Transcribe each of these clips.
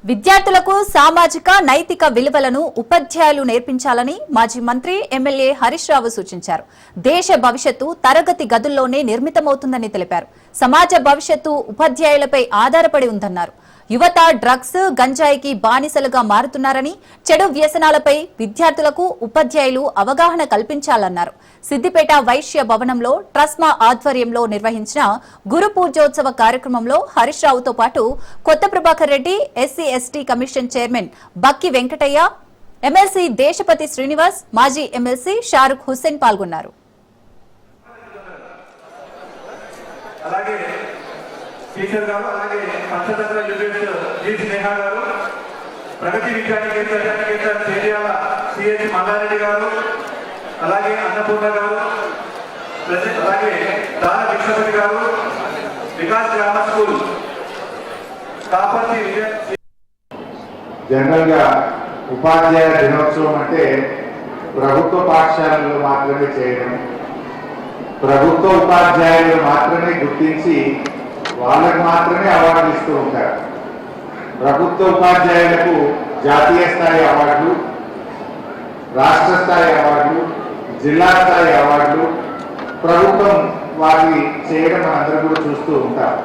విద్యార్థులకు సామాజిక నైతిక విలువలను ఉపాధ్యాయులు నేర్పించాలని మాజీ మంత్రి ఎమ్మెల్యే హరీష్ రావు సూచించారు. దేశ భవిష్యత్తు తరగతి గదుల్లోనే నిర్మితమవుతుందని తెలిపారు. సమాజ భవిష్యత్తు ఉపాధ్యాయులపై ఆధారపడి ఉందన్నారు. యువత డ్రగ్స్ గంజాయికి బానిసలుగా మారుతున్నారని, చెడు వ్యసనాలపై విద్యార్థులకు ఉపాధ్యాయులు అవగాహన కల్పించాలన్నారు. సిద్దిపేట వైశ్య భవనంలో ట్రస్మా ఆధ్వర్యంలో నిర్వహించిన గురు పూజోత్సవ కార్యక్రమంలో హరీష్ రావుతో పాటు కొత్త Prabhakar Reddy, SC ST commission chairman బక్కి వెంకటయ్య, ఎమ్మెల్సీ దేశపతి శ్రీనివాస్, మాజీ ఎమ్మెల్సీ షారుఖ్ హుస్సేన్ పాల్గొన్నారు. టీచర్ గారు, అలాగే పంచతంత్ర యూనిట్ జి స్నేహ గారు, ప్రగతి విజ్ఞాన కేంద్ర చేర్యాల సిహెచ్ మల్లారెడ్డి గారు, అలాగే అన్నపూర్ణ గారు, అలాగే దాన విశ్వపతి గారు, వికాస్ గ్రామ స్కూల్ కాపర్తి జనరల్ గా ఉపాధ్యాయ దినోత్సవం అంటే ప్రభుత్వ పాఠశాలలో మాత్రమే చేయడం, ప్రభుత్వ ఉపాధ్యాయులు మాత్రమే గుర్తించి వాళ్ళకు మాత్రమే అవార్డులు ఇస్తూ ఉంటారు. ప్రభుత్వ ఉపాధ్యాయులకు జాతీయ స్థాయి అవార్డులు, రాష్ట్ర స్థాయి అవార్డులు, జిల్లా స్థాయి అవార్డులు ప్రభుత్వం వాటిని చేయడం మనందరూ కూడా చూస్తూ ఉంటారు.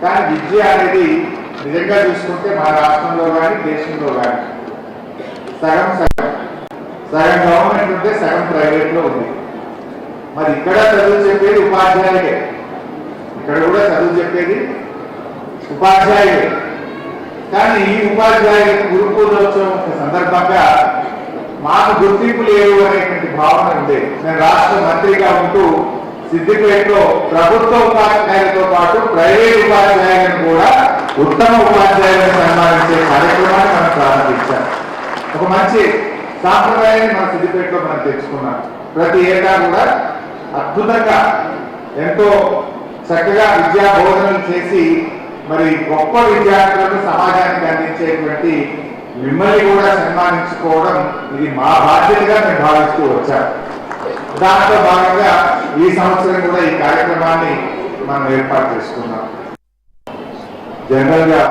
కానీ విద్య అనేది నిజంగా చూసుకుంటే మన రాష్ట్రంలో కానీ దేశంలో కానీ సగం గవర్నమెంట్ ఉంటే సగం ప్రైవేట్లో ఉంది. మరి ఇక్కడ చదువు చెప్పేది ఉపాధ్యాయులే, ఇక్కడ కూడా చదువు చెప్పేది ఉపాధ్యాయులే. కానీ ఈ ఉపాధ్యాయులకు గురు పూజోత్సవం సందర్భంగా మాకు గుర్తింపు లేవు అనేటువంటి భావన ఉండేది. నేను రాష్ట్ర మంత్రిగా ఉంటూ సిద్దిపేటలో ప్రభుత్వ ఉపాధ్యాయులతో పాటు ప్రైవేట్ ఉపాధ్యాయులను కూడా ఉత్తమ ఉపాధ్యాయులను సన్మానించే కార్యక్రమాన్ని మనం ప్రారంభించాం. ఒక మంచి సాంప్రదాయాన్ని మన సిద్దిపేటలో మనం తెచ్చుకున్నాం. ప్రతి ఏటా కూడా అద్భుతంగా ఎంతో చక్కగా విద్యా బోధనలు చేసి మరి గొప్ప విద్యార్థులను సమాజానికి అందించేటువంటి మిమ్మల్ని కూడా సన్మానించుకోవడం ఇది మా బాధ్యతగా మేము భావిస్తూ వచ్చాం. దాంట్లో భాగంగా ఈ సంవత్సరం కూడా ఈ కార్యక్రమాన్ని మనం ఏర్పాటు చేసుకున్నాం. జనరల్ గా